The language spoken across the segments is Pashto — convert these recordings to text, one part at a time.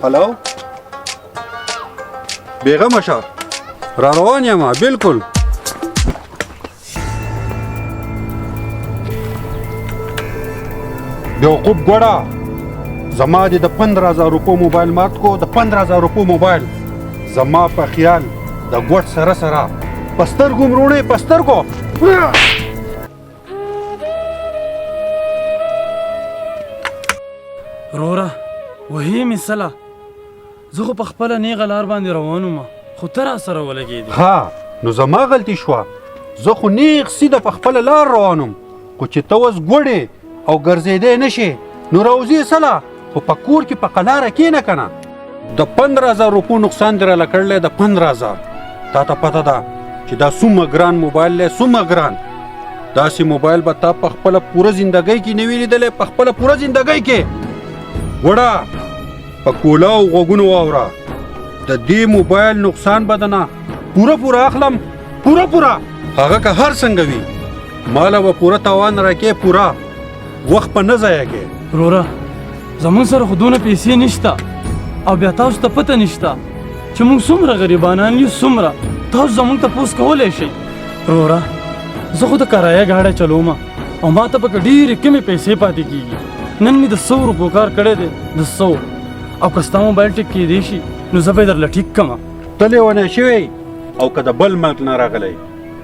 هلو بیغمه شه را روان یم بالکل بیوقوف ګوډه زما دې د 15,000 روپو موبایل مات کو د 15,000 روپو موبایل زما په خیال د ګوډ سره سره په سترګو مروړې په سترګو وروره وهي مې سله زه خو په خپله نیغه لار باندې روان وم خو ته راسره ولګېدې ها نو زما غلطي شوه زه خو نیغ سیده په خپله لار روان وم خو چې ته اوس ګوډې او ګرځېدی نه شې نو راوځې سله خو په کور کې په قلاره کښېنه که نه د 15,000 روپو نقصان دې راله کړلی د 15,000 تا ته پته ده چې دا څومره ګران موبایل دی څومره ګران داسې موبایل به تا په خپله پوره زندګۍ کې نه وي لیدلی په خپله پوره زندګۍ کې وړه په کوله او غوږونو واوره د دې موبایل نقصان به دنه پوره اخلم پوره هغه که هر څنګه وي ماله به پوره تاوان راکې پوره وخت په نه ضایع کې وروره زموږ سره خو دونه پیسې نشته او بیا تاسو ته پته نشته چې موږ څومره غریبانان یو څومره تاسو زموږ تپوس کولی شئ وروره زه خو د کرایه ګاډی چلوم او ما ته پکې ډېرې کمې پیسې پاتې کېږي نن مې د 100 روپو کار کړی دی د 100 او که ستا موبایل ټیک کېدی شي نو زه به یې درله ټیک کړم ته لیونی شوی او که د بل ملک نه راغلی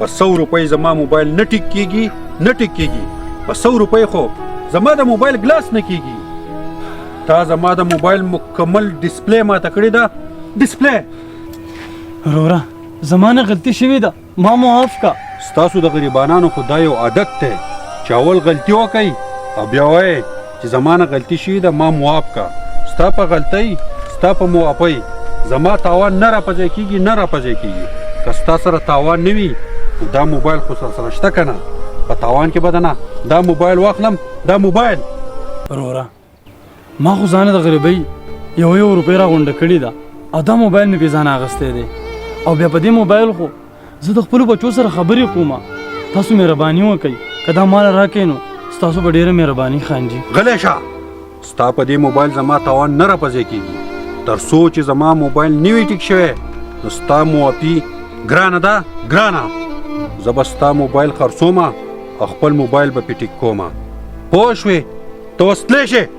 په 100 روپۍ زما موبایل نه ټیک کېږي په 100 روپۍ خو زما د موبایل ګلاس نه کېږي تا زما د موبایل مکمل ډسپلی ماته کړې ده ډسپلی وروره زما نه غلطي شوې ده ما معاف کا ستاسو د غریبانانو خو دا یو عادت دی چې اول غلطي وکئ او بیا وایئ چې زما نه غلطي شوې ده ما معاف کا ستا په غلطۍ ستا په معافۍ زما تاوان نه راپځی کېږي که ستا سره تاوان نه وي دا موبایل خو سره شته که نه په تاوان کې به ده نه دا موبایل واخلم دا موبایل وروره ما خو ځانه د غریبۍ یو روپۍ راغونډه کړې ده او دا موبایل مې بې ځانه اخیستی دی او بیا په دې موبایل خو زه د خپلو بچو سره خبرې کوم تاسو مهرباني وکئ که دا مال راکئ نو ستاسو به ډېره مهرباني خانجي غلی شه ستا په دې موبایل زما تاوان نه راپځی کېږي تر څو چې زما موبایل نه وي ټیک شوی نو ستا معافي ګرانه ده ګرانه زه به ستا موبایل خرڅوم او خپل موبایل به پې ټیک کوم پوه شوې ته اوس تلی شې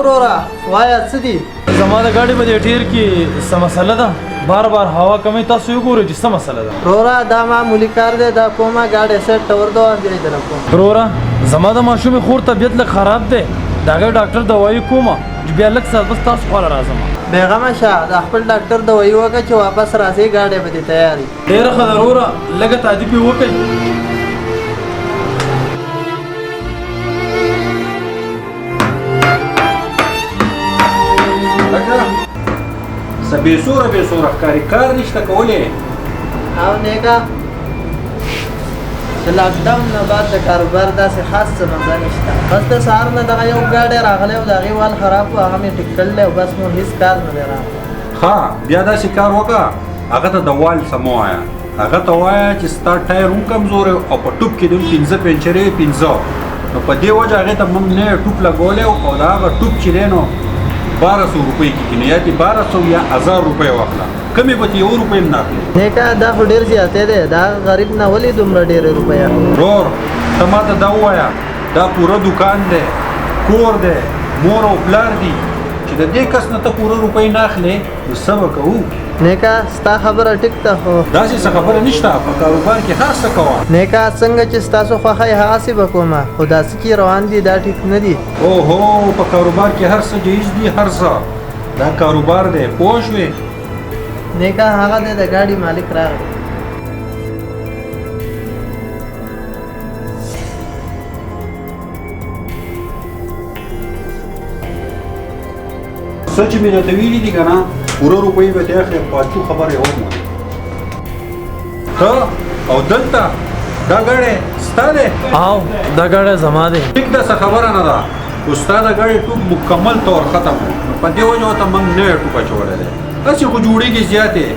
وروره وایه څه دي زما د ګاډي په دې ټیر کې څه مسله ده بار هوا کموي تاسو یې ګورئ چې څه مسله ده وروره دا معمولي کار دی دا کومه ګاډی سیټ ته ورده وم بیا یې دله کوم وروره زما د ماشومې خور طبیعت لږ خراب دی د هغې ډاکټر دوايي کومه چې بیا لږ ساعت بس تاسو خواله راځم بیغمه شه د خپل ډاکټر دوايي وکړه چې واپس راځې ګاډی به دې تیار وي ډېره ښه ده وروره لږه تعدیب یې وکړئ څه بېسوره ښکاري کار نشته کولی او نیکه د لاکډاون نه بعد د کاروبار داسې خاص څه مزه نشته بس د سهار نه دغه یو ګاډی راغلی او د هغې وال خراب و هغه مې ټیک کړلی او بس نور هېڅ کار نه دی راغلی ښه بیا داسې کار وکړه هغه ته د وال څه مه وایه هغه ته وایه چې ستا ټایر هم کمزوری او په ټوپ کې د هم 15 پنچرې 15 نو په دې وجه هغې ته موږ نه ټوپ لګولی او د هغه ټوپ چې دی نو 1200 روپۍ کېږي نو یا دې 1200 یا 1000 روپۍ واخله کمې به دې 1 روپۍ هم نه اخلي نیکه دا خو ډېر زیاتې دی دا غریب نه ولې دومره ډېرې روپۍ اخلي ورور ته ما ته دا ووایه دا پوره دوکان دی کور دی مور او پلار دي چې د دې کس نه ته پوره روپۍ نه اخلې نو څه به کوو نیکا ستا خبره ټیک ده خو داسې څه خبره نشته په کاروبار کې هر څه کوه نیکا څنګه چې ستاسو خوښه یې هغسې به کومه خو داسې کې روان دي دا ټیک نه دي اوهو په کاروبار کې هر څه جایز دي هر څه دا کاروبار دی پوه شوې نیکا هغه دی د ګاډي مالک راغی څه چې مې درته ویلي دي که نه پوره روپۍ به دې اخلې پاتو خبرې وکړو ته او دلته دا ګاډی ستا دی او دا ګاډی زما دی ټیک ده څه خبره نه ده خو ستا د ګاډي ټوک مکمل طور ختم و نو په دې وجه ورته موږ نوی ټوک اچولی دی هسې خو جوړېږي زیاتې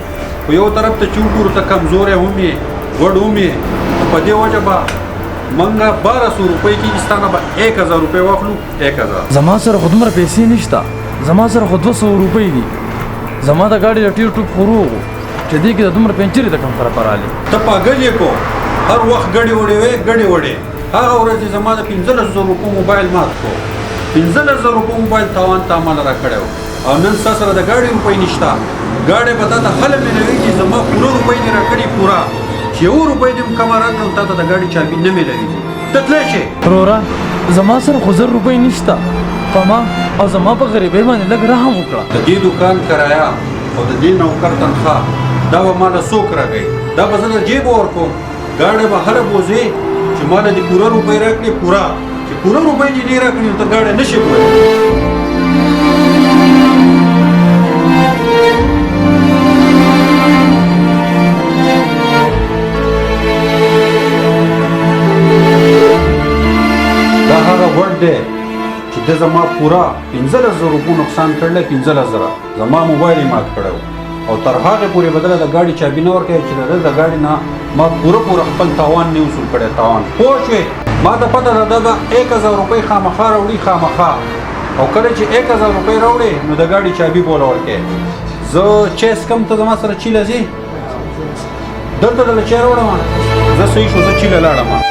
خو یو طرف ته چوټ ورته کمزوری هم یې غوړ هم یې په دې وجه به موږ 1200 روپۍ کېږي ستا نه به 1000 روپۍ واخلو 1000 زما سره خو دومره پیسې نشته زما سره خو 200 روپۍ دي زما د ګاډي د ټیر ټوک خو روغ و چې دې کې د دومره پنچرې د کم خراب راغلې ته پاګل یې کو هر وخت ګډې وړې وې ګډې وړې هغه ورځ چې زما د 15000 روپو موبایل مات کړو 15000 روپو موبایل تاوان ته عمل را کړی و او نن ستا سره د ګاډي روپۍ نشته ګاډی به تا ته هله میلوي چې زما پوره روپۍ دې را کړي پوره چې یو روپۍ دې هم کمه راکړم تا ته د ګاډي چابي نه میلوي ته تلی شې وروره زما سره خو 1000 روپۍ نشته په ما او زما په غریبۍ باندې لږ رحم وکړه د دې دوکان کرایه او د دې نوکر تنخواه دا به ما له څوک راکوي دا به زه د جیب ورکوم ګاډی به هله بوځې چې ما له دې پوره روپۍ راکړې پوره چې پوره روپۍ دې نه راکړي نو ته ګاډی نه شې کولی دا هغه وړ دی چې د زما پوره 15000 روپو نقصان کړلی 15000 زما موبایل یې مات کړی او تر هغې پورې به دله د ګاډي چابي نه ورکوي چې د ګاډي نه ما پوره خپل تاوان نه وصول کړی تاوان پوه شوې ما ته پته ده به 1000 روپۍ خامخا راوړي خامخا او کله چې 1000 روپۍ راوړې نو د ګاډي چابي بوله ورکوي زه چای څکم ته زما سره چیله ځې دلته دله چای راوړم زه صحیح شو زه چیله لاړم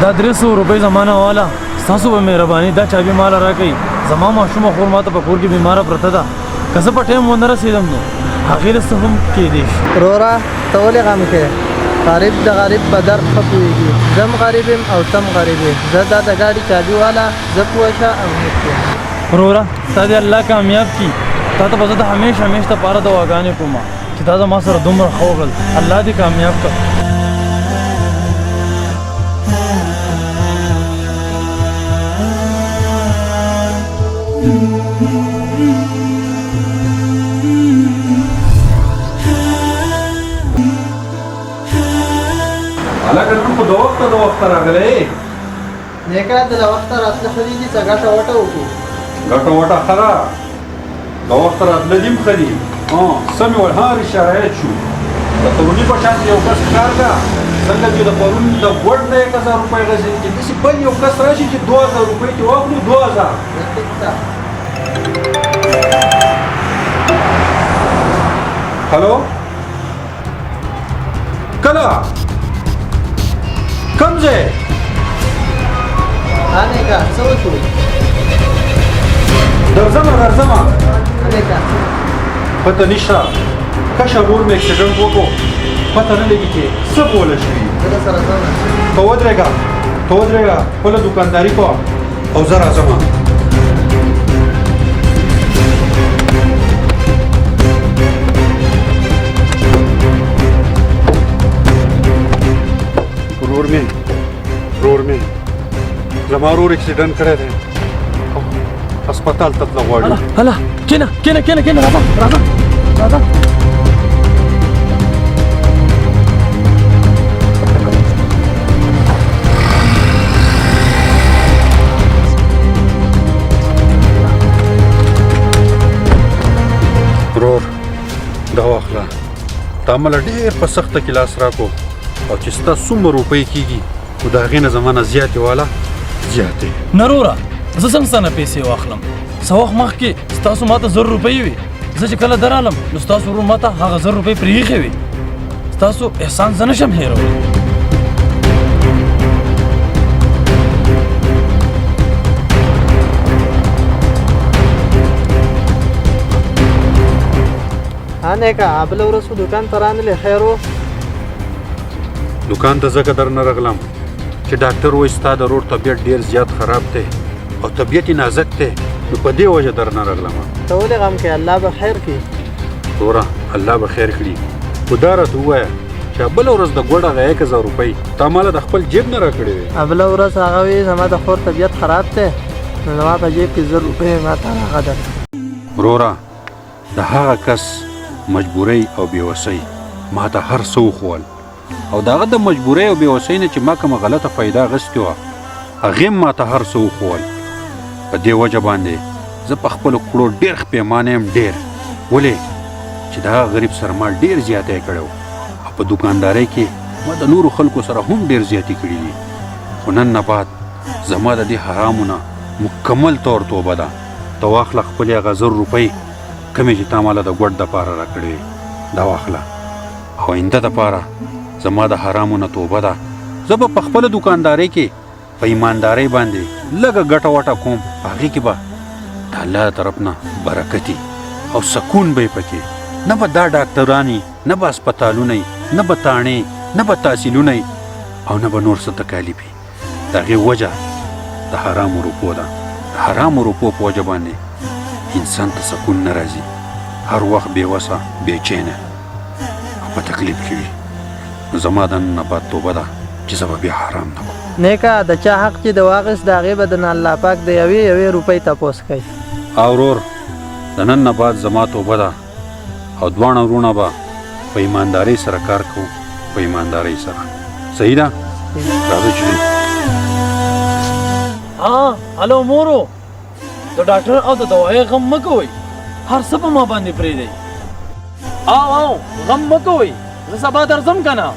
دا 300 روپۍ زمانه والا ستاسو به مهرباني دا چابي مال راکړئ زما ماشومه خور ماته په کور کې بیماره پرته ده که زه په ټایم ونه رسېدم نو هغې له څه هم کېدی شي وروره ته ولې غم کوې غریب د غریب په درد ښه پوهېږي زه هم غریب یم او ته هم غریب یې زه دا د ګاډي چابي والا زه پوه شه او هېڅ یم وروره تا دې الله کامیاب کړي تا ته به زه د همیش دپاره دعاګانې کوم چې تا زما سره دومره ښه وکړل الله دې کامیاب کړه هلکه نن خو د وخته راغلی نیکا د له وخته راتله ښه دي چې څه ګټه وټه وکړو ګټه وټه ښه ده د وخته راتله دي هم ښه دي سمې وړ شرایط شو د تروني په شان یو کس ښکار ده څنګه چې د پرون د غوړ نه 1000 روپۍ غځېږي چې داسې بل یو کس راشي چې 2000 روپۍ ترې واخلو 2000 هلو کله کوم ځای ها نیکا څه وشول درځمه نیکا پته نشته کشه ورور مې اکسیډنټ وکړو پته نه لګي چې څه بوله شوي زه درسره ځم ته ودرېږه خپله دوکانداري کوه او زه راځمه ورور مې زما ورور اکسیډنټ کړی دی هسپتال ته تله غواړي هله کېنه راځه ورور دا واخله تا مله ډېر په سخته کې لاس راکړو او چې ستا څومره روپۍ کېږي خو د هغې نه زما نه زیاتې والا زیاتې. نه وروره زه څنګه ستا نه پیسې واخلم؟ څه وخت مخکې ستاسو ماته 100 روپۍ وي. زه چې کله درالم نو ستاسو ورور ماته هغه 100 روپۍ پرې ایښې وي. ستاسو احسان زه نشم هېرولی. ها نیکه بله ورځ خو دوکان ته رانلې خیر و؟ دوکان ته ځکه در نه رغلم چې ډاکټر وایي ستا د ورور طبیعت ډېر زیات خراب دی او طبیعت یې نازک دی، نو په دې وجه در نه رغلم. ته ولې غم کوې؟ الله به خیر کړي. وروره الله به خیر کړي، خو دا راته ووایه چې بله ورځ د ګوډ هغه 1000 روپۍ تا ماله د خپل جیب نه راکړې وې. بله ورځ هغه وایي زما د خور طبیعت خراب دی نو زما په جیب کې 100 روپۍ ما ته راغله. وروره د هغه کس مجبورۍ او بېوسۍ ما ته هر څه وښول او د هغه د مجبورۍ او بېوسۍ نه چې ما کومه غلطه فایده اخیستې وه هغې ما ته هر څه وښول. په دې وجه باندې زه په خپلو کړو ډېر پېمانه یم، ډېر. ولې چې د هغه غریب سره ما ډېر زیاتی کړی و او په دوکاندارۍ کې ما د نورو خلکو سره هم ډېر زیاتي کړي دي. خو نن نه بعد زما د دې حرامو نه مکمل طور توبه ده. ته واخله خپلې هغه 100 روپۍ کمې چې تا ماله د ګوډ دپاره راکړې دا واخله او آینده دپاره زما د حرامو نه توبه ده. زه به په خپله دوکاندارۍ کې په ایماندارۍ باندې لږه ګټه وټه کوم، په هغې کې به د الله طرف نه برکتي او سکون به یې پکې. نه به دا ډاکټرانی، نه به هسپتالونه، نه به تاڼې، نه به تحصیلونه او نه به نور څه تکالیفي. د هغې وجه د حرامو روپو ده. د حرامو روپو په وجه باندې انسان ته سکون نه راځي، هر وخت بېوسه بېچینه او په تکلیف کې وي. نو زما د نن نه بعد توبه ده چې زه به بیا حرام نه کوم. نیکه د چا حق چې د واغېست د هغې به د الله پاک د یوې روپۍ تپوس کوي. او ورور د نن نه بعد زما توبه ده او دواړه وروڼه به په ایماندارۍ سره کار کوو، په ایماندارۍ سره. صحیح ده؟ راځه چې ځو. هلو مورو، د ډاکټر او د دوایۍ غم مه کوئ، هر څه په ما باندې پرېږدئ. او غم مه کوئ، زه سبا درځم که نه.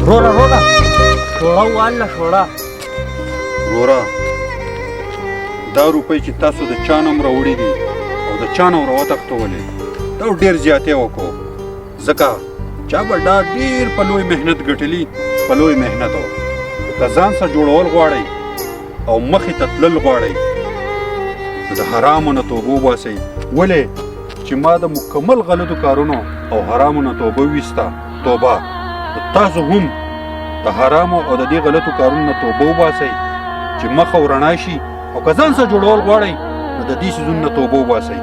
روړه شوړه واله شوړه. وروره دا روپۍ چې تاسو د چا نه هم راوړي دي او د چا نه هم راوتښتولې دا ډېر زیاتې وکړو، ځکه چا به دا ډېر په لوی محنت ګټلي، په لوی محنت و. که ځان سره جوړول غواړئ او مخې ته تلل غواړئ نو د حرامو نه توبه وباسئ. ولې چې ما د مکمل غلطو کارونو او حرامو نه توبه ویسته توبه، تاسو هم د حرامو او د دې غلطو کارونو نه توبه وباسئ چې مخه ورڼا شي. او که ځان سره جوړول غواړئ نو د دې څیزونو نه توبه وباسئ.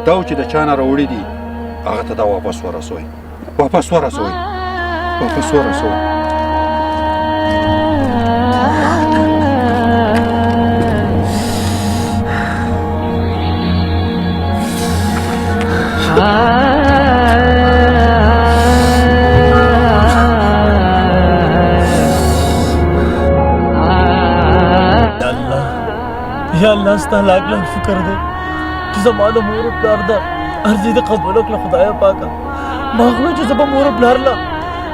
دا چې د چا نه راوړي دي هغه ته دا واپس ورسوئ. یا الله ستا لاک لاک شکر دی چې زما د مور و پلار د عرضې دې قبوله کړه. خدایه پاکه ما خو چې زه به مور و پلار له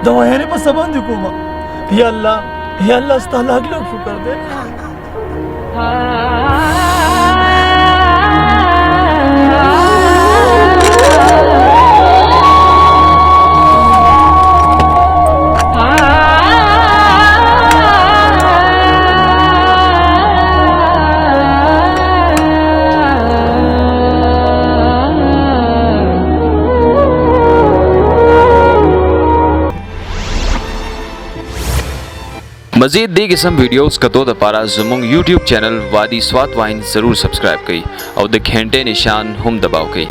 دوايانې په څه باندې کومه. یا الله ستا لاک لاک شکر دی. मज़ीद दी किस्म वीडियोस कतो द पारा ज़ुमुंग YouTube चैनल वादी स्वात वाइन ज़रूर सब्सक्राइब कई और द घंटे निशान हम दबाओ कई।